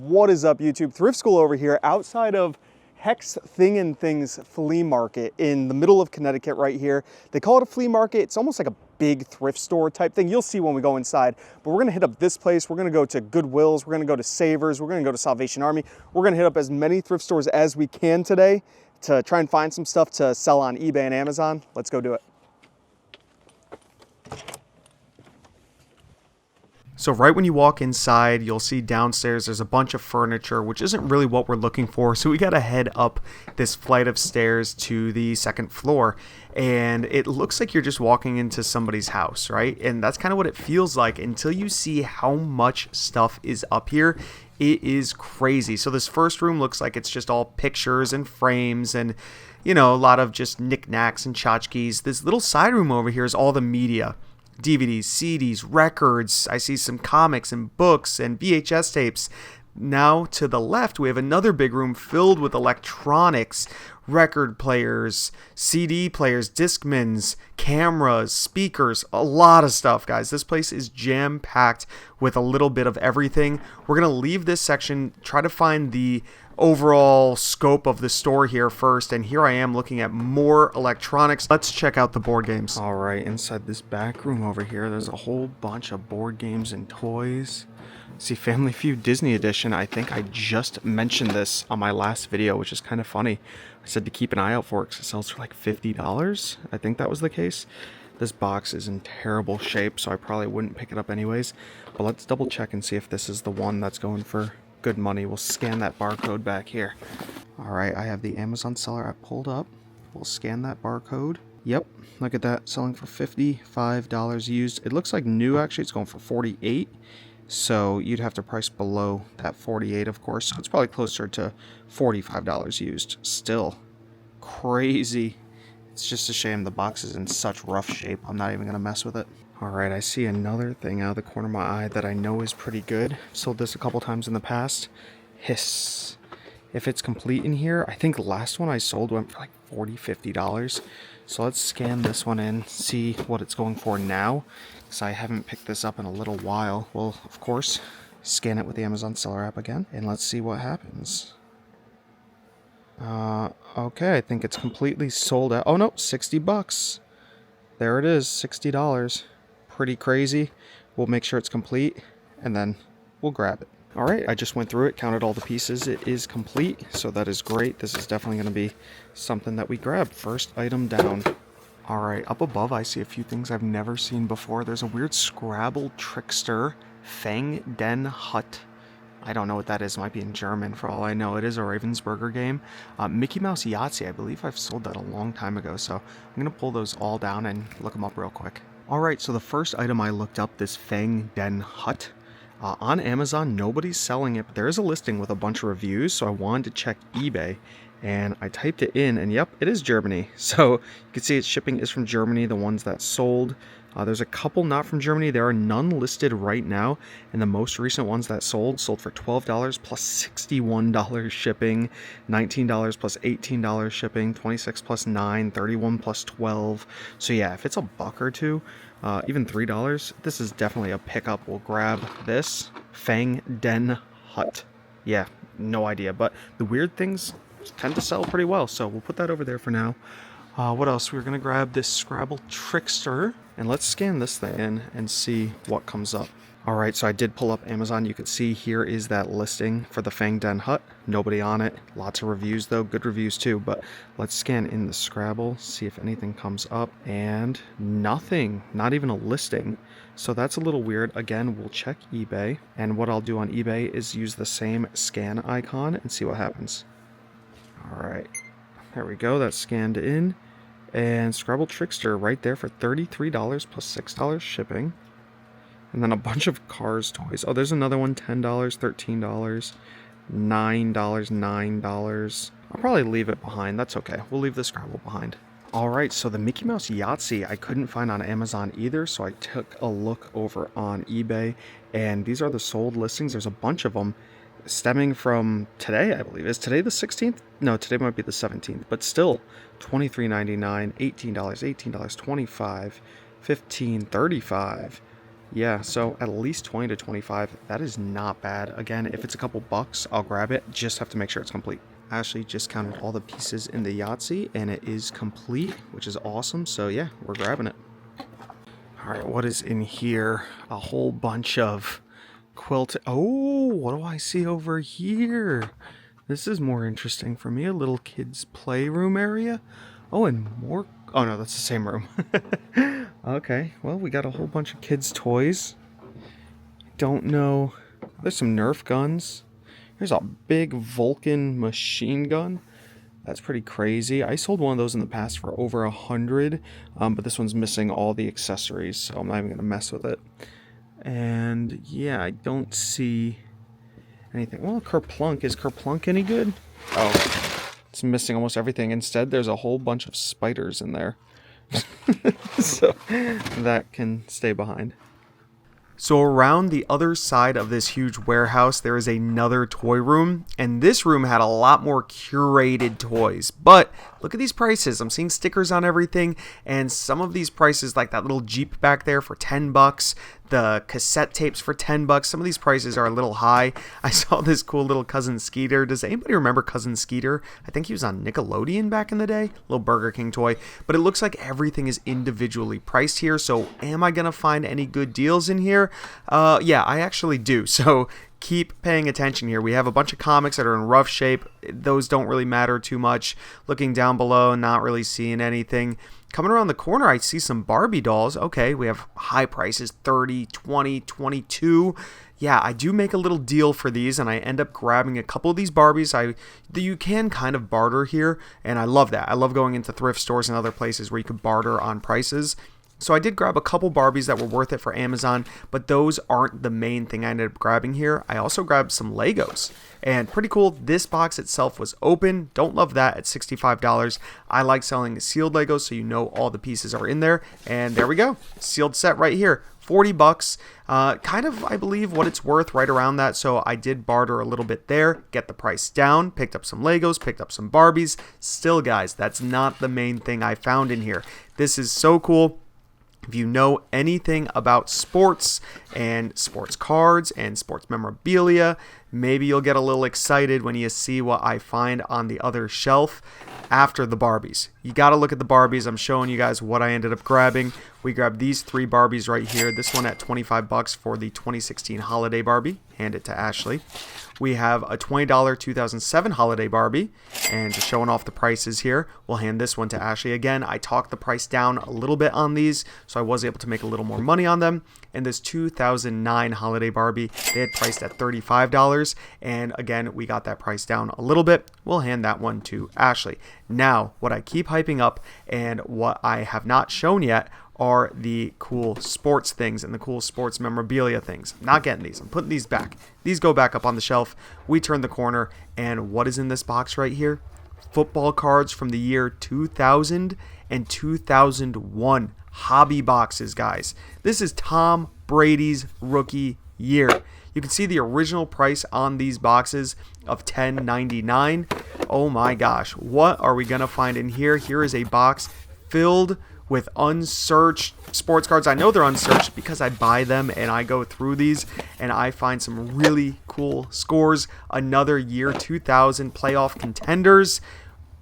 What is up, YouTube? Thrift School over here outside of Heck's Thing and Things Flea Market in the middle of Connecticut right here. They call it a flea market. It's almost like a big thrift store type thing. You'll see when we go inside, but we're gonna hit up this place. We're gonna go to Goodwill's. We're gonna go to Savers. We're gonna go to Salvation Army. We're gonna hit up as many thrift stores as we can today to try and find some stuff to sell on eBay and Amazon. Let's go do it. So right when you walk inside, you'll see downstairs there's a bunch of furniture, which isn't really what we're looking for. So we got to head up this flight of stairs to the second floor. And it looks like you're just walking into somebody's house, right? And that's kind of what it feels like until you see how much stuff is up here. It is crazy. So this first room looks like it's just all pictures and frames and, you know, a lot of just knickknacks and tchotchkes. This little side room over here is all the media. DVDs, CDs, records. I see some comics and books and VHS tapes. Now to the left, we have another big room filled with electronics, record players, CD players, Discmans, cameras, speakers, a lot of stuff, guys. This place is jam-packed with a little bit of everything. We're going to leave this section, try to find the overall scope of the store here first, and here I am looking at more electronics. Let's check out the board games. All right, inside this back room over here, there's a whole bunch of board games and toys. See, Family Feud Disney Edition. I think I just mentioned this on my last video, which is kind of funny. I said to keep an eye out for it because it sells for like $50. I think that was the case. This box is in terrible shape, so I probably wouldn't pick it up anyways. But let's double check and see if this is the one that's going for good money. We'll scan that barcode back here. All right, I have the Amazon seller app pulled up. We'll scan that barcode. Yep, look at that, selling for $55 used. It looks like new, actually. It's going for $48. So you'd have to price below that $48, of course. So it's probably closer to $45 used. Still crazy. It's just a shame the box is in such rough shape. I'm not even going to mess with it. All right, I see another thing out of the corner of my eye that I know is pretty good. I've sold this a couple times in the past. Hiss. If it's complete in here, I think the last one I sold went for like $40, $50. So let's scan this one in, see what it's going for now, because I haven't picked this up in a little while. Well, of course, scan it with the Amazon seller app again, and let's see what happens. Okay, I think it's completely sold out. Oh no, $60. There it is, $60. Pretty crazy. We'll make sure it's complete, and then we'll grab it. All right, I just went through it, counted all the pieces. It is complete, so that is great. This is definitely going to be something that we grab. First item down. All right, up above, I see a few things I've never seen before. There's a weird Scrabble trickster, Fang Den Hut. I don't know what that is. It might be in German for all I know. It is a Ravensburger game. Mickey Mouse Yahtzee, I believe I've sold that a long time ago, so I'm going to pull those all down and look them up real quick. All right, so the first item I looked up, this Fang Den Hut. On Amazon, nobody's selling it, but there is a listing with a bunch of reviews, so I wanted to check eBay, and I typed it in, and yep, it is Germany. So you can see its shipping is from Germany, the ones that sold. There's a couple not from Germany. There are none listed right now, and the most recent ones that sold for $12 plus $61 shipping, $19 plus $18 shipping, $26 plus $9, $31 plus $12. So yeah, if it's a buck or two, even $3, this is definitely a pickup. We'll grab this Fang Den Hut. Yeah, no idea, but the weird things tend to sell pretty well, so we'll put that over there for now. What else? We're going to grab this Scrabble Trickster, and let's scan this thing in and see what comes up. All right, so I did pull up Amazon. You can see here is that listing for the Fang Den Hut. Nobody on it. Lots of reviews, though. Good reviews, too. But let's scan in the Scrabble, see if anything comes up. And nothing. Not even a listing. So that's a little weird. Again, we'll check eBay. And what I'll do on eBay is use the same scan icon and see what happens. All right. There we go. That's scanned in. And Scrabble Trickster right there for $33 plus $6 shipping. And then a bunch of Cars toys. Oh, there's another one, $10, $13, $9, $9. I'll probably leave it behind. That's okay. We'll leave the Scrabble behind. All right, so the Mickey Mouse Yahtzee I couldn't find on Amazon either, so I took a look over on eBay, and these are the sold listings. There's a bunch of them stemming from today, I believe. Is today the 16th? No, today might be the 17th, but still $23.99, $18, $18, $25, $15, $35. Yeah, so at least 20 to 25. That is not bad. Again, if it's a couple bucks, I'll grab it. Just have to make sure it's complete. Ashley just counted all the pieces in the Yahtzee, and it is complete, which is awesome. So yeah, we're grabbing it. All right, what is in here? A whole bunch of quilt. Oh, what do I see over here? This is more interesting for me. A little kids' playroom area. Oh, and more. Oh no, that's the same room. Okay, well, we got a whole bunch of kids' toys. Don't know. There's some Nerf guns. Here's a big Vulcan machine gun. That's pretty crazy. I sold one of those in the past for over 100, but this one's missing all the accessories, so I'm not even gonna mess with it. And yeah, I don't see anything. Well, Kerplunk. Is Kerplunk any good? Oh, it's missing almost everything. Instead, there's a whole bunch of spiders in there. So that can stay behind. So around the other side of this huge warehouse, there is another toy room, and this room had a lot more curated toys. But look at these prices. I'm seeing stickers on everything, and some of these prices, like that little Jeep back there for 10 bucks, the cassette tapes for 10 bucks. Some of these prices are a little high. I saw this cool little Cousin Skeeter. Does anybody remember Cousin Skeeter? I think he was on Nickelodeon back in the day. Little Burger King toy. But it looks like everything is individually priced here. So am I going to find any good deals in here? Yeah, I actually do. So keep paying attention here. We have a bunch of comics that are in rough shape. Those don't really matter too much. Looking down below, not really seeing anything. Coming around the corner, I see some Barbie dolls. Okay, we have high prices, 30, 20, 22. Yeah, I do make a little deal for these, and I end up grabbing a couple of these Barbies. You can kind of barter here, and I love that. I love going into thrift stores and other places where you could barter on prices. So I did grab a couple Barbies that were worth it for Amazon, but those aren't the main thing I ended up grabbing here. I also grabbed some Legos, and pretty cool. This box itself was open. Don't love that at $65. I like selling sealed Legos, so you know all the pieces are in there. And there we go. Sealed set right here. 40 bucks. Kind of, I believe, what it's worth, right around that. So I did barter a little bit there, get the price down, picked up some Legos, picked up some Barbies. Still, guys, that's not the main thing I found in here. This is so cool. If you know anything about sports and sports cards and sports memorabilia, maybe you'll get a little excited when you see what I find on the other shelf after the Barbies. You got to look at the Barbies. I'm showing you guys what I ended up grabbing. We grabbed these 3 Barbies right here. This one at 25 bucks for the 2016 holiday Barbie. Hand it to Ashley. We have a $20 2007 holiday Barbie, and just showing off the prices here, we'll hand this one to Ashley. Again, I talked the price down a little bit on these, so I was able to make a little more money on them. And this 2009 holiday Barbie, they had priced at $35, and again, we got that price down a little bit. We'll hand that one to Ashley. Now, what I keep hyping up and what I have not shown yet are the cool sports things and the cool sports memorabilia things. I'm not getting these. I'm putting these back. These go back up on the shelf. We turn the corner, and what is in this box right here? Football cards from the year 2000 and 2001. Hobby boxes, guys. This is Tom Brady's rookie year. You can see the original price on these boxes of $10.99. Oh my gosh. What are we going to find in here? Here is a box filled with unsearched sports cards. I know they're unsearched because I buy them and I go through these and I find some really cool scores. Another year 2000 playoff contenders.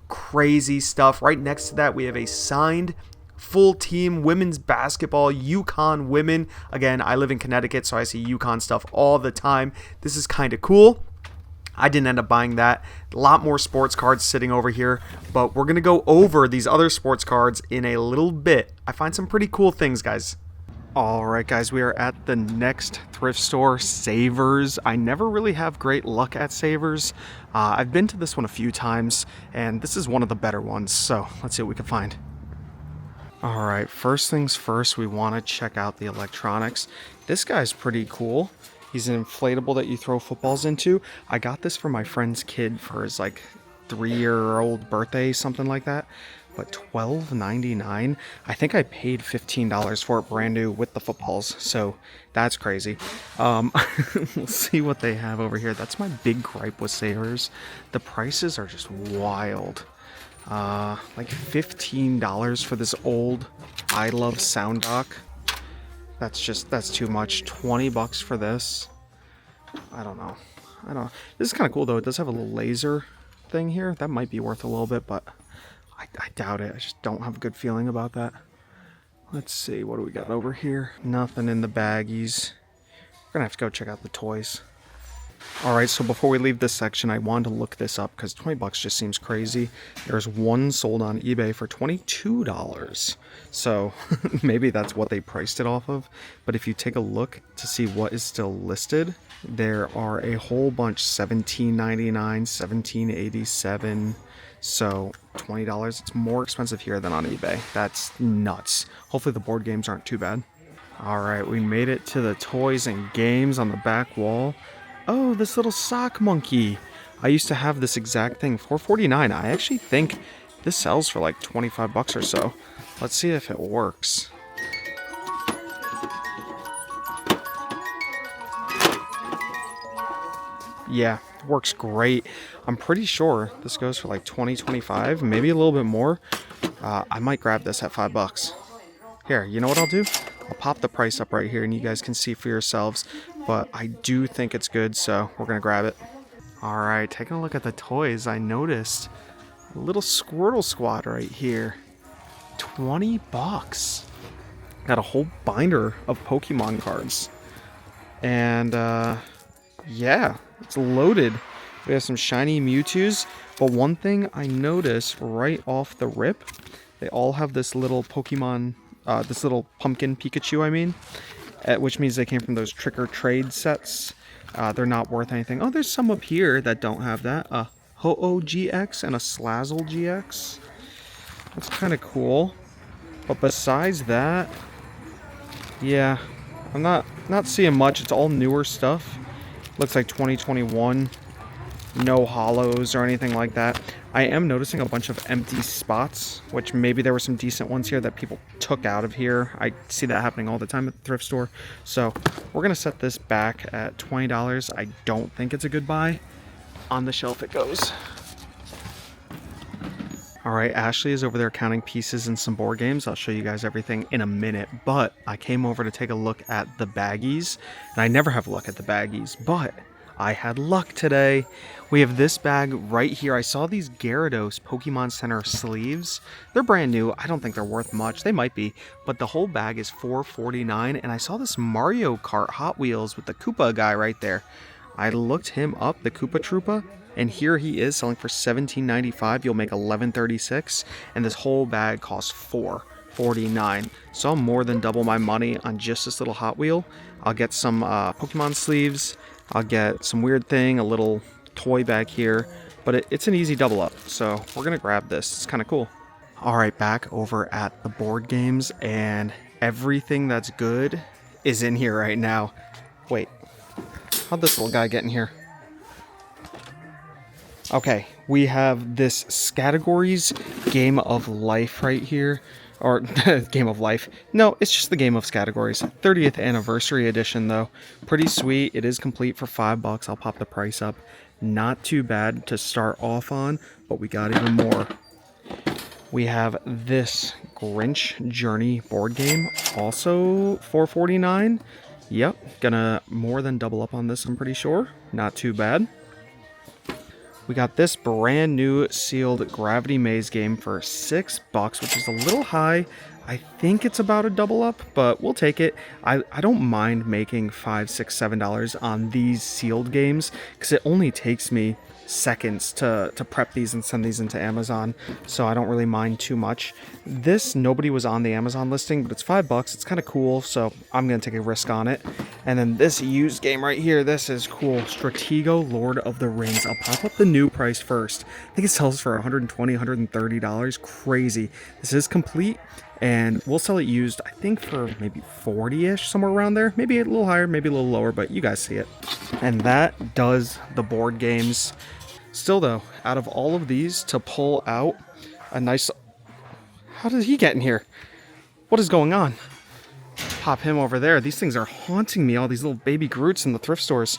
Crazy stuff. Right next to that, we have a signed full team women's basketball UConn women. Again, I live in Connecticut, so I see UConn stuff all the time. This is kind of cool. I didn't end up buying that. A lot more sports cards sitting over here, but we're going to go over these other sports cards in a little bit. I find some pretty cool things, guys. All right, guys, we are at the next thrift store, Savers. I never really have great luck at Savers. I've been to this one a few times, and this is one of the better ones, so let's see what we can find. All right, first things first, we want to check out the electronics. This guy's pretty cool. He's an inflatable that you throw footballs into. I got this for my friend's kid for his like 3-year-old birthday, something like that. But $12.99. I think I paid $15 for it brand new with the footballs. So that's crazy. We'll see what they have over here. That's my big gripe with Savers. The prices are just wild. Like $15 for this old I Love Sound Dock. That's too much. 20 bucks for this. I don't know. This is kind of cool though. It does have a little laser thing here. That might be worth a little bit, but I doubt it. I just don't have a good feeling about that. Let's see, what do we got over here? Nothing in the baggies. We're gonna have to go check out the toys. Alright, so before we leave this section, I wanted to look this up because 20 bucks just seems crazy. There's one sold on eBay for $22. So maybe that's what they priced it off of. But if you take a look to see what is still listed, there are a whole bunch, $17.99, $17.87. So $20, it's more expensive here than on eBay. That's nuts. Hopefully the board games aren't too bad. Alright, we made it to the toys and games on the back wall. Oh, this little sock monkey. I used to have this exact thing, $4.49. I actually think this sells for like 25 bucks or so. Let's see if it works. Yeah, it works great. I'm pretty sure this goes for like 20, 25, maybe a little bit more. I might grab this at 5 bucks. Here, you know what I'll do? I'll pop the price up right here and you guys can see for yourselves. But I do think it's good, so we're going to grab it. Alright, taking a look at the toys, I noticed a little Squirtle Squad right here. 20 bucks. Got a whole binder of Pokemon cards. And, yeah, it's loaded. We have some shiny Mewtwo's. But one thing I noticed right off the rip, they all have this little Pokemon, this little pumpkin Pikachu, I mean. Which means they came from those trick or trade sets. They're not worth anything. Oh, there's some up here that don't have that. A Ho-Oh GX and a Slazzle GX. That's kind of cool. But besides that, yeah, I'm not seeing much. It's all newer stuff. Looks like 2021. No hollows or anything like that. I am noticing a bunch of empty spots, which maybe there were some decent ones here that people took out of here. I see that happening all the time at the thrift store. So we're going to set this back at $20. I don't think it's a good buy. On the shelf it goes. Alright, Ashley is over there counting pieces and some board games. I'll show you guys everything in a minute. But I came over to take a look at the baggies. And I never have a look at the baggies, but I had luck today. We have this bag right here. I saw these Gyarados Pokemon Center sleeves. They're brand new. I don't think they're worth much. They might be, but the whole bag is $4.49. And I saw this Mario Kart Hot Wheels with the Koopa guy right there. I looked him up, the Koopa Troopa, and here he is selling for $17.95. You'll make $11.36, and this whole bag costs $4.49. So I'm more than double my money on just this little Hot Wheel. I'll get some Pokemon sleeves. I'll get some weird thing, a little toy bag here, but it's an easy double up, so we're gonna grab this. It's kind of cool. All right, back over at the board games, and everything that's good is in here right now. Wait, how'd this little guy get in here? Okay, we have this Scattergories Game of Life right here. Or, Game of Life. No, it's just the Game of Scattergories. 30th Anniversary Edition, though. Pretty sweet. It is complete for 5 bucks. I'll pop the price up. Not too bad to start off on, but we got even more. We have this Grinch Journey board game. Also $4.49. Yep, gonna more than double up on this, I'm pretty sure. Not too bad. We got this brand new sealed Gravity Maze game for 6 bucks, which is a little high. I think it's about a double up, but we'll take it. I don't mind making $5, $6, $7 on these sealed games because it only takes me seconds to prep these and send these into Amazon, so I don't really mind too much. This, nobody was on the Amazon listing, but it's 5 bucks. It's kind of cool, so I'm gonna take a risk on it. And then this used game right here, this is cool. Stratego Lord of the Rings. I'll pop up the new price first. I think it sells for $120, $130. Crazy. This is complete, and we'll sell it used, I think, for maybe 40-ish, somewhere around there. Maybe a little higher, maybe a little lower, but you guys see it. And that does the board games. Still, though, out of all of these, to pull out a nice... How did he get in here? What is going on? Pop him over there. These things are haunting me, all these little baby Groots in the thrift stores.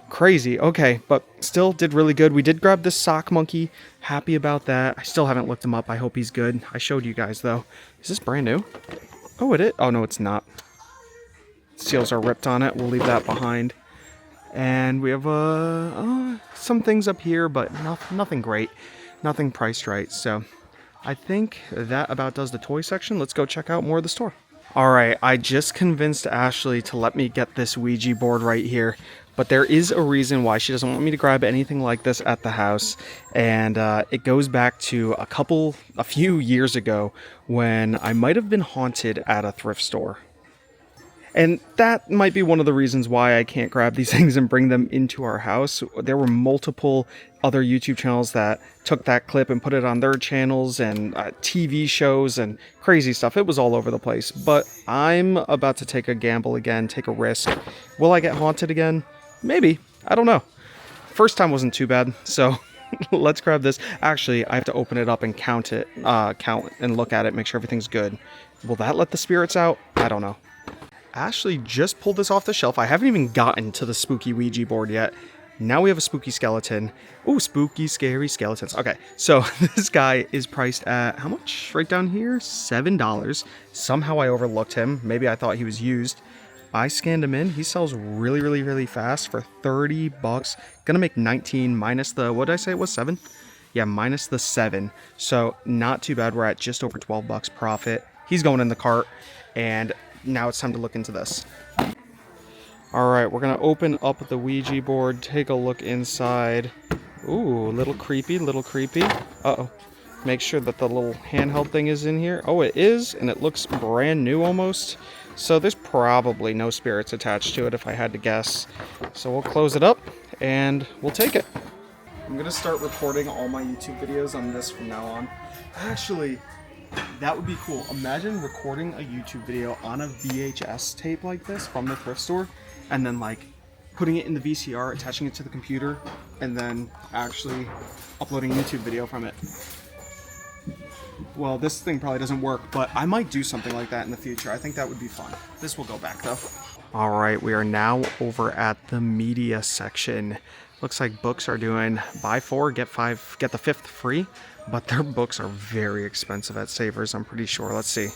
Crazy. Okay, but still did really good. We did grab this sock monkey. Happy about that. I still haven't looked him up. I hope he's good. I showed you guys, though. Is this brand new? Oh, it is? Oh, no, it's not. Seals are ripped on it. We'll leave that behind. And we have some things up here, but nothing great. Nothing priced right. So I think that about does the toy section. Let's go check out more of the store. All right, I just convinced Ashley to let me get this Ouija board right here, but there is a reason why she doesn't want me to grab anything like this at the house, and it goes back to a few years ago when I might have been haunted at a thrift store. And that might be one of the reasons why I can't grab these things and bring them into our house. There were multiple other YouTube channels that took that clip and put it on their channels, and TV shows and crazy stuff. It was all over the place. But I'm about to take a gamble again, take a risk. Will I get haunted again? Maybe. I don't know. First time wasn't too bad, so let's grab this. Actually, I have to open it up and count and look at it, make sure everything's good. Will that let the spirits out? I don't know. Ashley just pulled this off the shelf. I haven't even gotten to the spooky Ouija board yet. Now we have a spooky skeleton. Ooh, spooky, scary skeletons. Okay, so this guy is priced at, how much? Right down here, $7. Somehow I overlooked him. Maybe I thought he was used. I scanned him in. He sells really, really, really fast for 30 bucks. Gonna make 19 minus the, what did I say it was, 7? Yeah, minus the 7. So not too bad. We're at just over 12 bucks profit. He's going in the cart, and now it's time to look into this. All right, we're gonna open up the Ouija board, take a look inside. Ooh, little creepy, little creepy. Uh-oh. Make sure that the little handheld thing is in here. Oh, it is, and it looks brand new almost. So there's probably no spirits attached to it if I had to guess. So we'll close it up and we'll take it. I'm gonna start recording all my YouTube videos on this from now on. Actually, that would be cool. Imagine recording a YouTube video on a VHS tape like this from the thrift store, and then like putting it in the VCR, attaching it to the computer, and then actually uploading a YouTube video from it. Well, this thing probably doesn't work, but I might do something like that in the future. I think that would be fun. This will go back though. All right, we are now over at the media section. Looks like books are doing buy 4, get 5, get the 5th free. But their books are very expensive at Savers, I'm pretty sure. Let's see.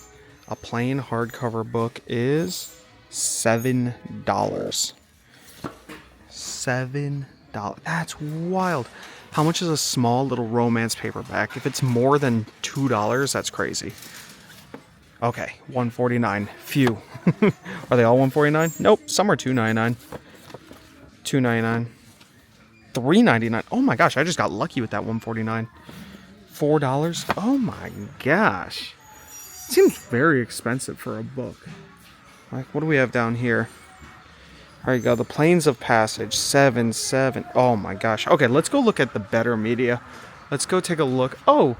A plain hardcover book is $7. $7. That's wild. How much is a small little romance paperback? If it's more than $2, that's crazy. Okay, $149. Phew. Are they all $149? Nope, some are $2.99. $2.99. $3.99. Oh my gosh, I just got lucky with that $149. $4. Oh my gosh. Seems very expensive for a book. Like, what do we have down here? There you go. The Plains of Passage. $7. Oh my gosh. Okay, let's go look at the better media. Let's go take a look. Oh,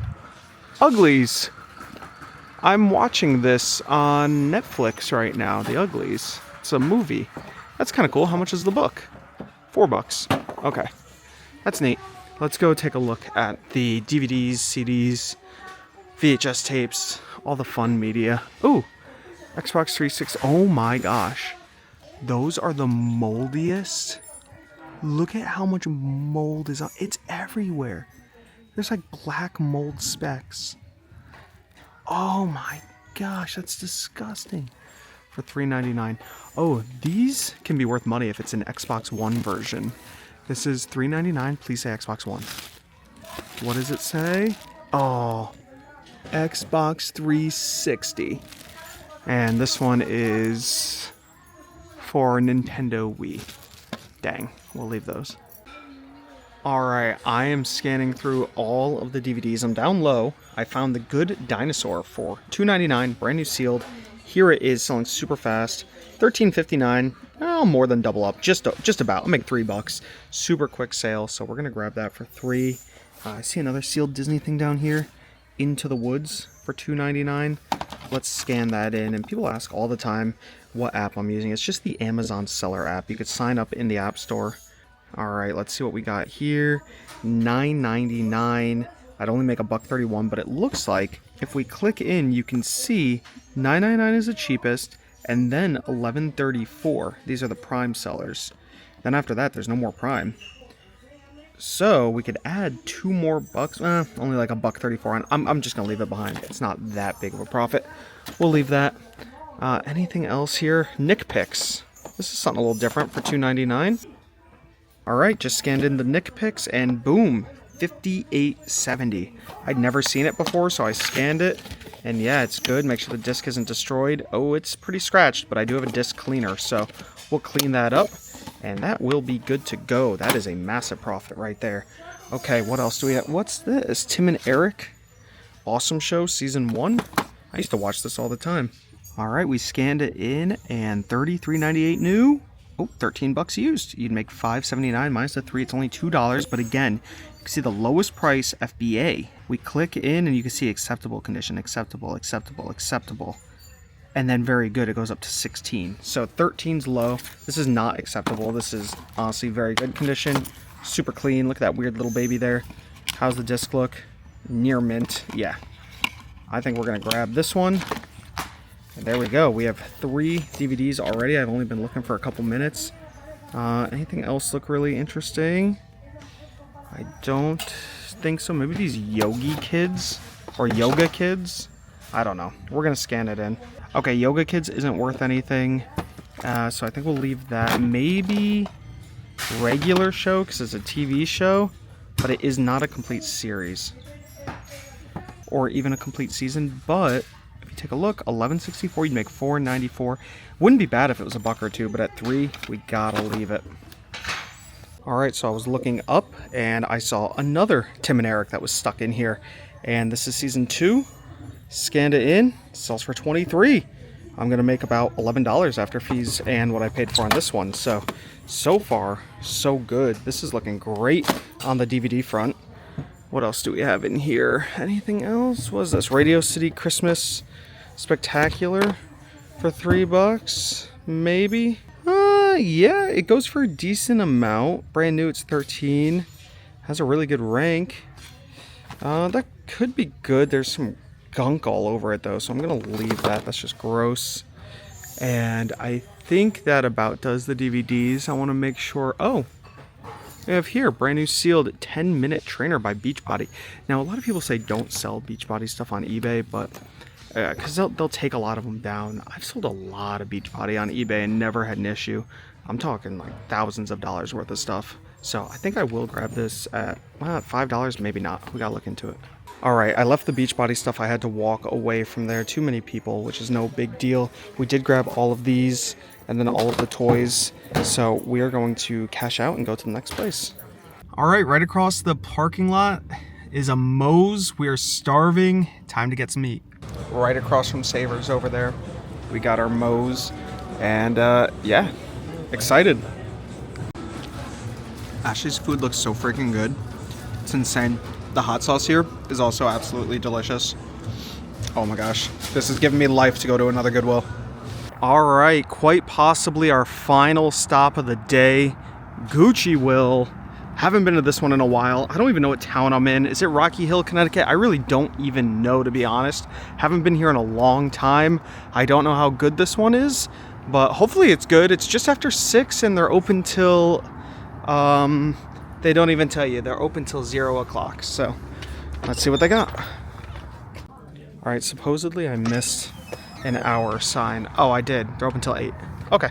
Uglies. I'm watching this on Netflix right now. The Uglies. It's a movie. That's kind of cool. How much is the book? $4. Okay. That's neat. Let's go take a look at the DVDs, CDs, VHS tapes, all the fun media. Ooh, Xbox 360. Oh my gosh. Those are the moldiest. Look at how much mold is on. It's everywhere. There's like black mold specks. Oh my gosh, that's disgusting. For $3.99. Oh, these can be worth money if it's an Xbox One version. This is $3.99. Please say Xbox One. What does it say? Oh, Xbox 360. And this one is for Nintendo Wii. Dang, we'll leave those. Alright, I am scanning through all of the DVDs. I'm down low. I found The Good Dinosaur for $2.99, brand new sealed. Here it is, selling super fast. $13.59. Oh, more than double up. Just about. I'll make $3. Super quick sale, so we're gonna grab that for $3. I see another sealed Disney thing down here. Into the Woods for $2.99. Let's scan that in. And people ask all the time what app I'm using. It's just the Amazon Seller app. You could sign up in the App Store. Alright, let's see what we got here. $9.99. I'd only make $1.31, but it looks like if we click in, you can see $9.99 is the cheapest, and then $11.34. These are the Prime sellers. Then after that, there's no more Prime. So we could add 2 more bucks. Only like $1.34. I'm just gonna leave it behind. It's not that big of a profit. We'll leave that. Anything else here? Nick Picks. This is something a little different for $2.99. All right, just scanned in the Nick Picks and boom, $58.70. I'd never seen it before, so I scanned it. And yeah, it's good. Make sure the disc isn't destroyed. Oh, it's pretty scratched, but I do have a disc cleaner, so we'll clean that up. And that will be good to go. That is a massive profit right there. Okay, what else do we have? What's this? Tim and Eric. Awesome Show, Season 1. I used to watch this all the time. All right, we scanned it in, and $33.98 new. Oh, $13 used. You'd make $5.79 minus the 3. It's only $2. But again, you can see the lowest price FBA. We click in, and you can see acceptable condition, acceptable, acceptable, acceptable. And then very good, it goes up to 16. So 13's low. This is not acceptable. This is honestly very good condition. Super clean. Look at that weird little baby there. How's the disc look? Near mint. Yeah. I think we're going to grab this one. And there we go. We have 3 DVDs already. I've only been looking for a couple minutes. Anything else look really interesting? I don't think so. Maybe these Yogi Kids or Yoga Kids. I don't know. We're going to scan it in. Okay, Yoga Kids isn't worth anything. So I think we'll leave that. Maybe regular show because it's a TV show. But it is not a complete series. Or even a complete season. But if you take a look, $11.64, you'd make $4.94. Wouldn't be bad if it was $1 or $2, but at $3, we gotta leave it. All right, so I was looking up and I saw another Tim and Eric that was stuck in here. And this is season 2. Scanned it in, sells for $23. I'm gonna make about $11 after fees and what I paid for on this one. So far, so good. This is looking great on the DVD front. What else do we have in here? Anything else? What is this? Radio City Christmas Spectacular for $3, maybe? Yeah, it goes for a decent amount. Brand new, it's 13. Has a really good rank. That could be good. There's some gunk all over it though, so I'm gonna leave that. That's just gross. And I think that about does the DVDs. I want to make sure. Oh, we have here brand new sealed 10-minute trainer by Beachbody. Now a lot of people say don't sell Beachbody stuff on eBay, but because they'll take a lot of them down. I've sold a lot of Beachbody on eBay and never had an issue. I'm talking like thousands of dollars worth of stuff. So I think I will grab this at $5, maybe not. We gotta look into it. All right, I left the Beachbody stuff. I had to walk away from there. Too many people, which is no big deal. We did grab all of these and then all of the toys. So we are going to cash out and go to the next place. All right, right across the parking lot is a Moe's. We are starving. Time to get some meat. Right across from Savers over there, we got our Moe's. And yeah, excited. Ashley's food looks so freaking good. It's insane. The hot sauce here is also absolutely delicious. Oh my gosh, this is giving me life to go to another Goodwill. All right, quite possibly our final stop of the day, Goodwill. Haven't been to this one in a while. I don't even know what town I'm in. Is it Rocky Hill, Connecticut? I really don't even know, to be honest. Haven't been here in a long time. I don't know how good this one is, but hopefully it's good. It's just after 6 and they're open till they don't even tell you. They're open till 0 o'clock. So let's see what they got. All right, supposedly I missed an hour sign. Oh, I did. They're open till 8. Okay.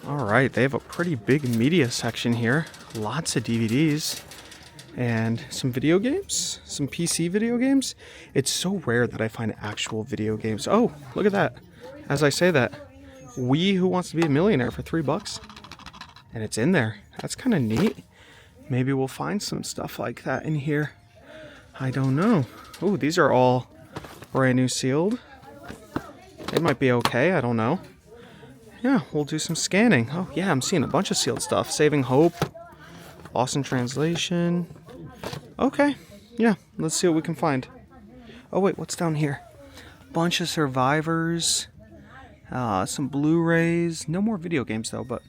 All right, they have a pretty big media section here. Lots of DVDs and some video games, some PC video games. It's so rare that I find actual video games. Oh, look at that. As I say that, Who Wants to Be a Millionaire for $3. And it's in there. That's kind of neat. Maybe we'll find some stuff like that in here. I don't know. Oh, these are all brand new sealed. It might be okay. I don't know. Yeah, we'll do some scanning. Oh, yeah, I'm seeing a bunch of sealed stuff. Saving Hope. Lost in Translation. Okay. Yeah, let's see what we can find. Oh, wait, what's down here? Bunch of Survivors. Some Blu-rays. No more video games, though, but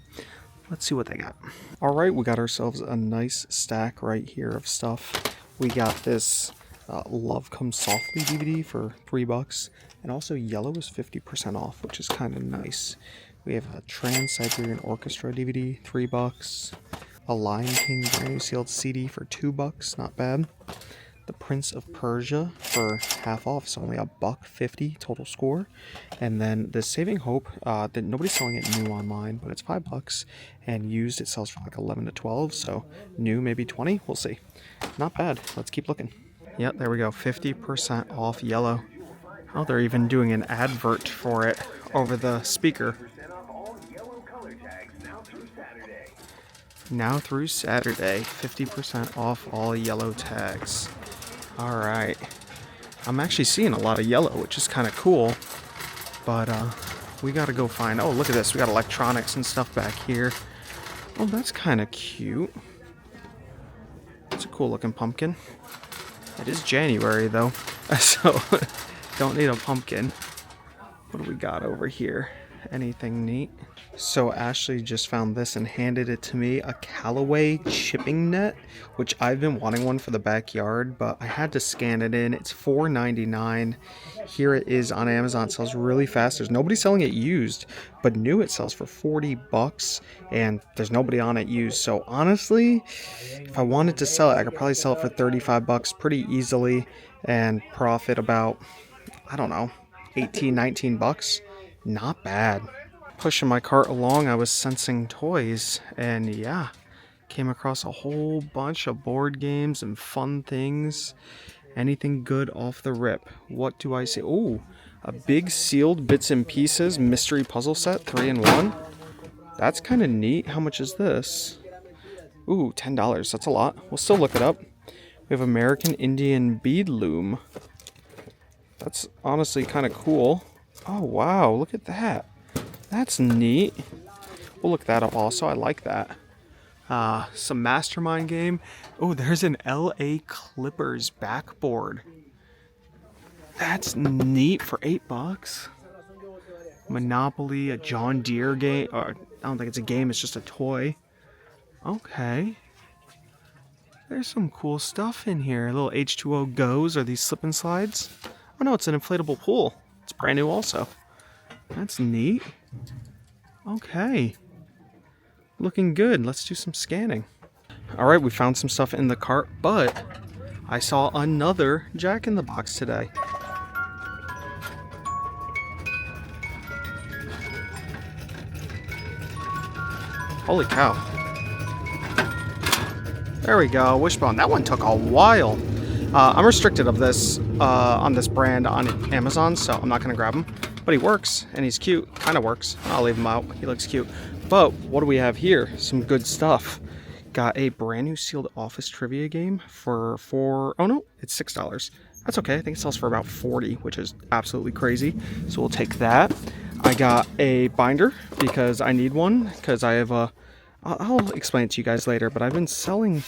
let's see what they got. All right, we got ourselves a nice stack right here of stuff. We got this Love Comes Softly DVD for $3. And also Yellow is 50% off, which is kind of nice. We have a Trans-Siberian Orchestra DVD, $3. A Lion King brand new sealed CD for $2, not bad. the Prince of Persia for half off. It's only $1.50 total score. And then the Saving Hope, that nobody's selling it new online, but it's $5, and used it sells for like 11 to 12. So new maybe 20. We'll see. Not bad. Let's keep looking. Yep, there we go. 50% off yellow. Oh, they're even doing an advert for it over the speaker. Now through Saturday, 50% off all yellow tags. All right. I'm actually seeing a lot of yellow, which is kind of cool. But we got to go find... Oh, look at this. We got electronics and stuff back here. Oh, that's kind of cute. It's a cool looking pumpkin. It is January, though. So, don't need a pumpkin. What do we got over here? Anything neat? So Ashley just found this and handed it to me, a Callaway chipping net, which I've been wanting one for the backyard, but I had to scan it in. It's $4.99. Here it is on Amazon. It sells really fast. There's nobody selling it used, but new it sells for $40, and there's nobody on it used. So honestly, if I wanted to sell it, I could probably sell it for $35 pretty easily and profit about, I don't know, 18, 19 bucks. Not bad. Pushing my cart along, I was sensing toys, and yeah, came across a whole bunch of board games and fun things. Anything good off the rip? What do I see? Oh, a big sealed bits and pieces mystery puzzle set, 3-in-1. That's kind of neat. How much is this? Ooh, $10. That's a lot. We'll still look it up. We have American Indian bead loom. That's honestly kind of cool. Oh, wow. Look at that. That's neat. We'll look that up also. I like that. Some Mastermind game. Oh, there's an LA Clippers backboard. That's neat for $8. Monopoly, a John Deere game. Or, I don't think it's a game. It's just a toy. Okay. There's some cool stuff in here. Little H2O goes. Are these slip and slides? Oh no, it's an inflatable pool. It's brand new also. That's neat. Okay. Looking good. Let's do some scanning. Alright, we found some stuff in the cart, but I saw another Jack-in-the-Box today. Holy cow. There we go. Wishbone. That one took a while. I'm restricted of this on this brand on Amazon, so I'm not going to grab him. But he works, and he's cute. Kind of works. I'll leave him out. He looks cute. But what do we have here? Some good stuff. Got a brand new sealed office trivia game for oh no, it's $6. That's okay. I think it sells for about $40, which is absolutely crazy. So we'll take that. I got a binder because I need one, because I have a... I'll explain it to you guys later, but I've been selling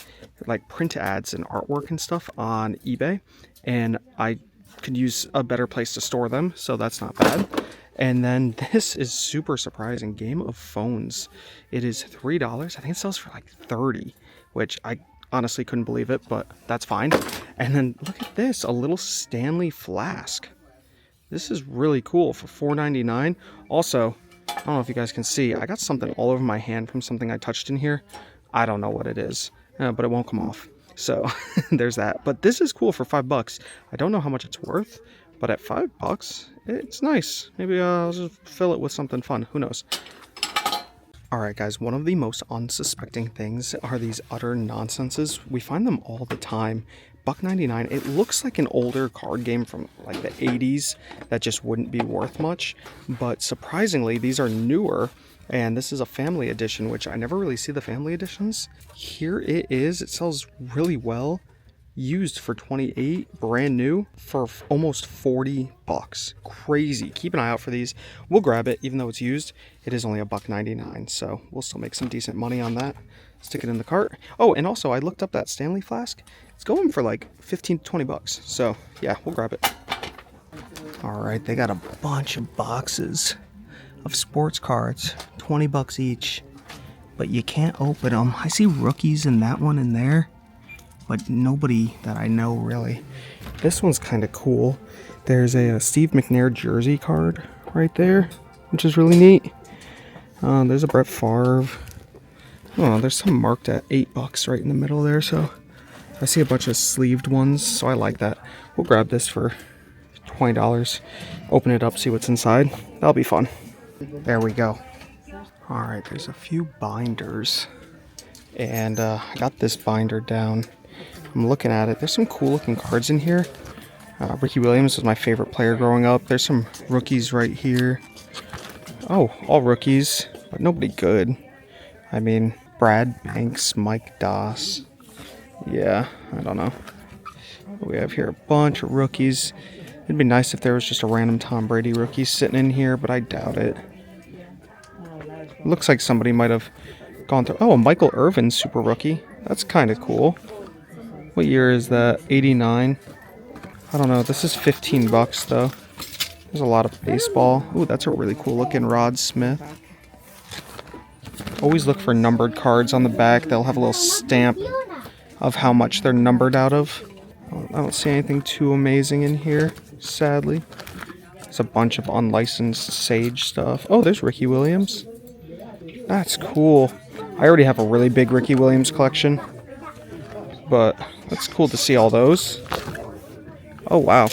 like print ads and artwork and stuff on eBay, and I could use a better place to store them, so that's not bad. And then this is super surprising. Game of Phones. It is $3. I think it sells for like $30, which I honestly couldn't believe it, but that's fine. And then look at this, a little Stanley flask. This is really cool for $4.99. Also, I don't know if you guys can see, I got something all over my hand from something I touched in here. I don't know what it is, but it won't come off. So there's that. But this is cool for $5. I don't know how much it's worth, but at $5, it's nice. Maybe I'll just fill it with something fun. Who knows? Alright guys, one of the most unsuspecting things are these utter nonsenses. We find them all the time. $1.99. It looks like an older card game from like the 80s that just wouldn't be worth much. But surprisingly, these are newer. And this is a family edition, which I never really see the family editions. Here it is. It sells really well. Used for $28, brand new for almost $40. Crazy. Keep an eye out for these. We'll grab it, even though it's used. It is only $1.99, so we'll still make some decent money on that. Stick it in the cart. Oh, and also I looked up that Stanley flask. It's going for like 15 to 20 bucks. So yeah, we'll grab it. All right, they got a bunch of boxes of sports cards, 20 bucks each, but you can't open them. I see rookies in that one in there, but nobody that I know really. This one's kind of cool. There's a Steve McNair jersey card right there, which is really neat. There's a Brett Favre. Oh, there's some marked at $8 right in the middle there, so I see a bunch of sleeved ones, so I like that. We'll grab this for $20. Open it up, see what's inside. That'll be fun. There we go. All right, there's a few binders. And I got this binder down. I'm looking at it. There's some cool looking cards in here. Ricky Williams was my favorite player growing up. There's some rookies right here. Oh, all rookies, but nobody good. I mean, Brad Banks, Mike Doss. Yeah, I don't know. We have here a bunch of rookies. It'd be nice if there was just a random Tom Brady rookie sitting in here, but I doubt it. Looks like somebody might have gone through. Oh, a Michael Irvin super rookie. That's kind of cool. What year is that? 89. I don't know. This is $15 though. There's a lot of baseball. Ooh, that's a really cool looking Rod Smith. Always look for numbered cards on the back. They'll have a little stamp of how much they're numbered out of. I don't see anything too amazing in here, sadly. There's a bunch of unlicensed Sage stuff. Oh, there's Ricky Williams. That's cool. I already have a really big Ricky Williams collection, but it's cool to see all those. Oh, wow.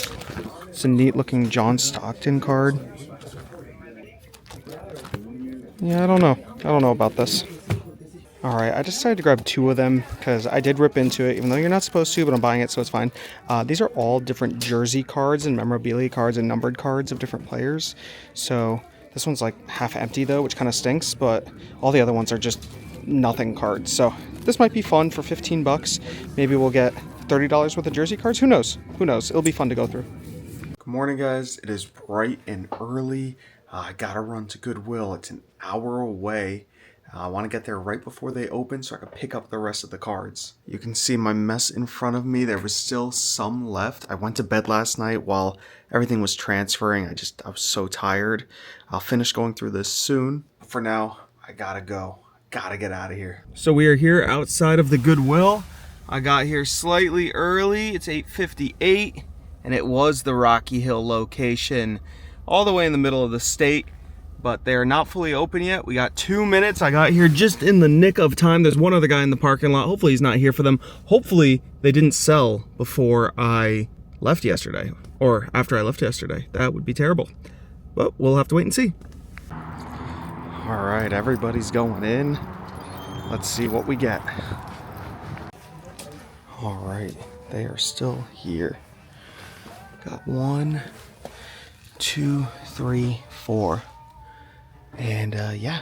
It's a neat looking John Stockton card. Yeah, I don't know. I don't know about this. Alright, I decided to grab two of them because I did rip into it, even though you're not supposed to, but I'm buying it, so it's fine. These are all different jersey cards and memorabilia cards and numbered cards of different players. So this one's like half empty though, which kind of stinks, but all the other ones are just nothing cards. So this might be fun for $15. Maybe we'll get $30 worth of jersey cards. Who knows? Who knows? It'll be fun to go through. Good morning, guys. It is bright and early. I gotta run to Goodwill. It's an hour away. I want to get there right before they open so I can pick up the rest of the cards. You can see my mess in front of me. There was still some left. I went to bed last night while everything was transferring. I was so tired. I'll finish going through this soon. For now, I gotta go. Gotta get out of here. So we are here outside of the Goodwill. I got here slightly early. It's 8:58, and it was the Rocky Hill location, all the way in the middle of the state. But they are not fully open yet. We got 2 minutes. I got here just in the nick of time. There's one other guy in the parking lot. Hopefully he's not here for them. Hopefully they didn't sell before I left yesterday, or after I left yesterday. That would be terrible. But we'll have to wait and see. All right, everybody's going in. Let's see what we get. All right, they are still here. Got 1, 2, 3, 4. And yeah.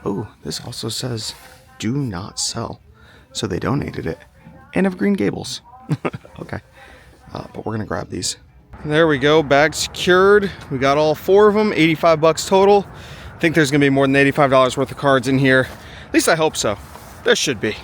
Oh, this also says do not sell. So they donated it. And of Green Gables. Okay. But we're gonna grab these. There we go, bag secured. We got all 4 of them, $85 total. I think there's gonna be more than $85 worth of cards in here. At least I hope so. There should be.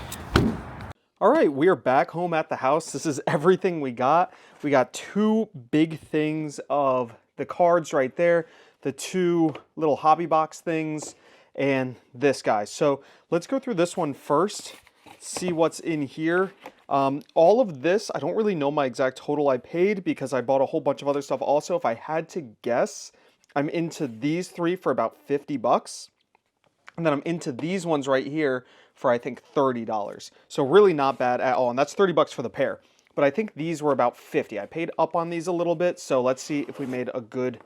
All right, we are back home at the house. This is everything we got. We got 2 big things of the cards right there, the 2 little hobby box things, and this guy. So let's go through this one first, see what's in here. All of this, I don't really know my exact total I paid because I bought a whole bunch of other stuff also. If I had to guess, I'm into these 3 for about $50. And then I'm into these ones right here for I think $30. So really not bad at all. And that's $30 for the pair. But I think these were about $50. I paid up on these a little bit. So let's see if we made a good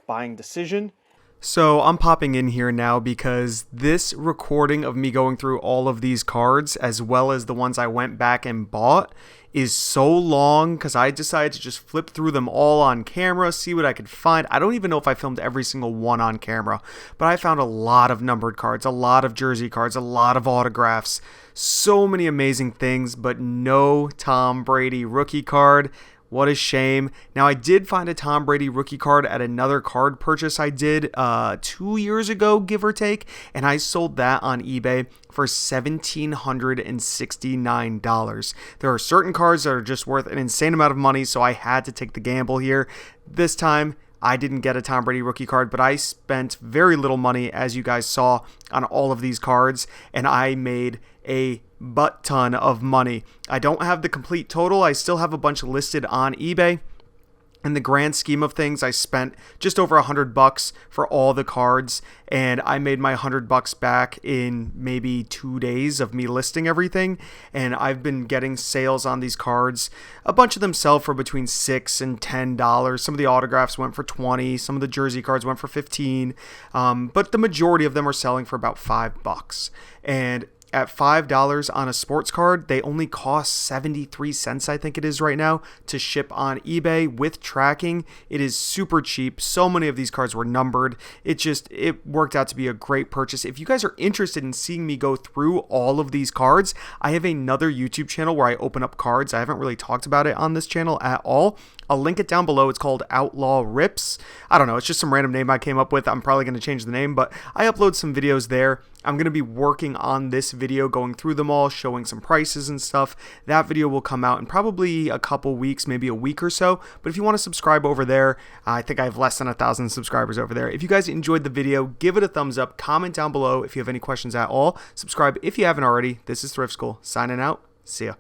buying decision. So I'm popping in here now because this recording of me going through all of these cards, as well as the ones I went back and bought, is so long because I decided to just flip through them all on camera, see what I could find. I don't even know if I filmed every single one on camera, but I found a lot of numbered cards, a lot of jersey cards, a lot of autographs, so many amazing things, but no Tom Brady rookie card. What a shame. Now, I did find a Tom Brady rookie card at another card purchase I did 2 years ago, give or take, and I sold that on eBay for $1,769. There are certain cards that are just worth an insane amount of money, so I had to take the gamble here. This time, I didn't get a Tom Brady rookie card, but I spent very little money, as you guys saw, on all of these cards, and I made a butt ton of money. I don't have the complete total. I still have a bunch listed on eBay. In the grand scheme of things, I spent just over $100 for all the cards, and I made my $100 back in maybe 2 days of me listing everything. And I've been getting sales on these cards. A bunch of them sell for between $6 and $10. Some of the autographs went for $20. Some of the jersey cards went for $15. But the majority of them are selling for about $5. And at $5 on a sports card, they only cost 73 cents, I think it is right now, to ship on eBay with tracking. It is super cheap. So many of these cards were numbered. It worked out to be a great purchase. If you guys are interested in seeing me go through all of these cards, I have another YouTube channel where I open up cards. I haven't really talked about it on this channel at all. I'll link it down below. It's called Outlaw Rips. I don't know. It's just some random name I came up with. I'm probably going to change the name, but I upload some videos there. I'm going to be working on this video, going through them all, showing some prices and stuff. That video will come out in probably a couple weeks, maybe a week or so. But if you want to subscribe over there, I think I have less than 1,000 subscribers over there. If you guys enjoyed the video, give it a thumbs up. Comment down below if you have any questions at all. Subscribe if you haven't already. This is Thrift School signing out. See ya.